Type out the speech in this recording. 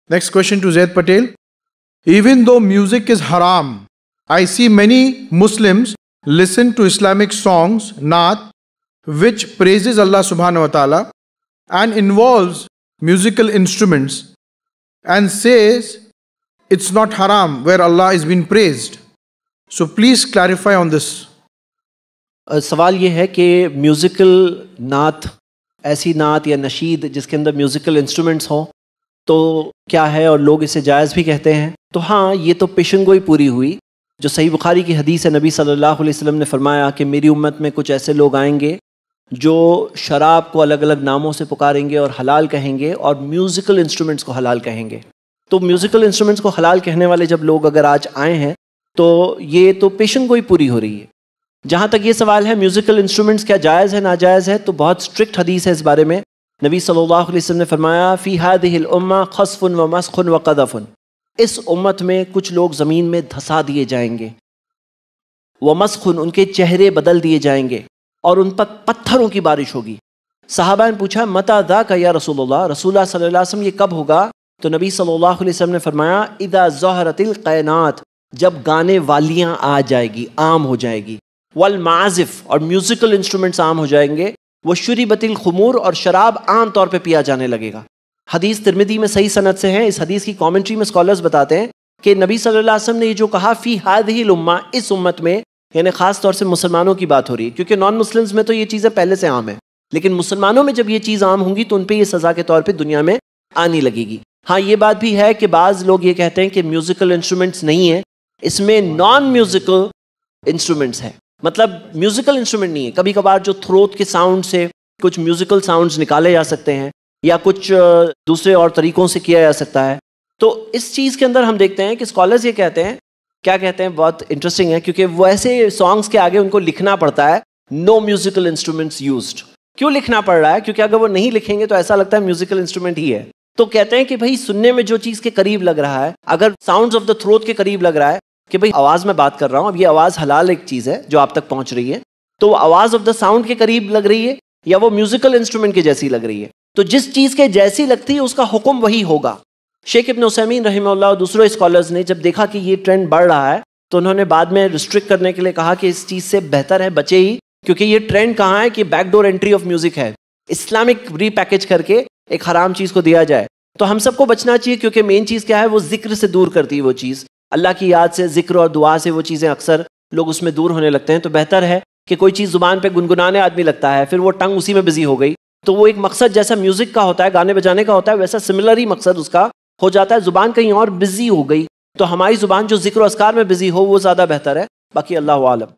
Next question to Zaid Patel. Even though music is haram, I see many Muslims listen to Islamic songs, naat, which praises Allah subhanahu wa ta'ala and involves musical instruments and says it's not haram where Allah is being praised. So please clarify on this. سوال یہ ہے کہ musical نعت، ایسی نعت یا نشید جس کے اندر میوزیکل انسٹرومنٹس ہوں تو کیا ہے، اور لوگ اسے جائز بھی کہتے ہیں. تو ہاں، یہ تو پیشن گوئی پوری ہوئی. جو صحیح بخاری کی حدیث ہے، نبی صلی اللہ علیہ وسلم نے فرمایا کہ میری امت میں کچھ ایسے لوگ آئیں گے جو شراب کو الگ الگ ناموں سے پکاریں گے اور حلال کہیں گے، اور میوزیکل انسٹرومنٹس کو حلال کہیں گے. تو میوزیکل انسٹرومنٹس کو حلال کہنے والے جب لوگ اگر آج آئے ہیں تو یہ تو پیشن گوئی پوری ہو رہی ہے. جہاں تک یہ سوال ہے میوزیکل انسٹرومنٹس کیا جائز ہے ناجائز ہے، تو بہت اسٹرکٹ حدیث ہے اس بارے میں. نبی صلی اللہ علیہ وسلم نے فرمایا فی ہذہ الامہ خسف و مسخ و قذف، اس امت میں کچھ لوگ زمین میں دھسا دیے جائیں گے، ومسخ، ان کے چہرے بدل دیے جائیں گے، اور ان پر پتھروں کی بارش ہوگی. صحابہ نے پوچھا متی ذاک یا رسول اللہ، رسول اللہ صلی اللہ علیہ وسلم یہ کب ہوگا؟ تو نبی صلی اللہ علیہ وسلم نے فرمایا اذا ظہرت القینات، جب گانے والیاں آ جائے گی، عام ہو جائے گی، والمعازف، اور میوزیکل انسٹرومنٹس عام ہو جائیں گے، وشربت الخمور، اور شراب عام طور پہ پیا جانے لگے گا. حدیث ترمذی میں صحیح سند سے ہے. اس حدیث کی کامنٹری میں اسکالرز بتاتے ہیں کہ نبی صلی اللہ علیہ وسلم نے یہ جو کہا فی ہذہ الامہ، اس امت میں، یعنی خاص طور سے مسلمانوں کی بات ہو رہی ہے، کیونکہ نان مسلمز میں تو یہ چیزیں پہلے سے عام ہیں، لیکن مسلمانوں میں جب یہ چیز عام ہوں گی تو ان پہ یہ سزا کے طور پہ دنیا میں آنے لگے گی. ہاں، یہ بات بھی ہے کہ بعض لوگ یہ کہتے ہیں کہ میوزیکل انسٹرومنٹس نہیں ہیں، اس میں نان میوزیکل انسٹرومنٹس ہیں، مطلب میوزیکل انسٹرومنٹ نہیں ہے. کبھی کبھار جو تھروٹ کے ساؤنڈ سے کچھ میوزیکل ساؤنڈز نکالے جا سکتے ہیں، یا کچھ دوسرے اور طریقوں سے کیا جا سکتا ہے. تو اس چیز کے اندر ہم دیکھتے ہیں کہ اسکالرز یہ کہتے ہیں، کیا کہتے ہیں، بہت انٹرسٹنگ ہے، کیونکہ وہ ایسے سانگز کے آگے ان کو لکھنا پڑتا ہے نو میوزیکل انسٹرومنٹس یوزڈ. کیوں لکھنا پڑ رہا ہے؟ کیونکہ اگر وہ نہیں لکھیں گے تو ایسا لگتا ہے میوزیکل انسٹرومنٹ ہی ہے. تو کہتے ہیں کہ بھائی سننے میں جو چیز کے قریب لگ رہا ہے، اگر ساؤنڈز آف دا تھروٹ کے قریب لگ رہا ہے کہ بھئی آواز میں بات کر رہا ہوں، اب یہ آواز حلال ایک چیز ہے جو آپ تک پہنچ رہی ہے، تو وہ آواز آف دا ساؤنڈ کے قریب لگ رہی ہے یا وہ میوزیکل انسٹرومنٹ کے جیسی لگ رہی ہے، تو جس چیز کے جیسی لگتی ہے اس کا حکم وہی ہوگا. شیخ ابن عثیمین رحمہ اللہ اور دوسرے اسکالرز نے جب دیکھا کہ یہ ٹرینڈ بڑھ رہا ہے تو انہوں نے بعد میں ریسٹرکٹ کرنے کے لیے کہا کہ اس چیز سے بہتر ہے بچے ہی، کیونکہ یہ ٹرینڈ کہاں ہے کہ back door entry of music ہے، اسلامک ری پیکج کر کے ایک حرام چیز کو دیا جائے. تو ہم سب کو بچنا چاہیے، کیونکہ مین چیز کیا ہے، وہ ذکر سے دور کرتی ہے. وہ چیز اللہ کی یاد سے، ذکر اور دعا سے وہ چیزیں اکثر لوگ اس میں دور ہونے لگتے ہیں. تو بہتر ہے کہ کوئی چیز زبان پہ گنگنانے آدمی لگتا ہے، پھر وہ ٹنگ اسی میں بزی ہو گئی، تو وہ ایک مقصد جیسا میوزک کا ہوتا ہے، گانے بجانے کا ہوتا ہے، ویسا سملر ہی مقصد اس کا ہو جاتا ہے، زبان کہیں اور بزی ہو گئی. تو ہماری زبان جو ذکر و اذکار میں بزی ہو وہ زیادہ بہتر ہے. باقی اللہ عالم.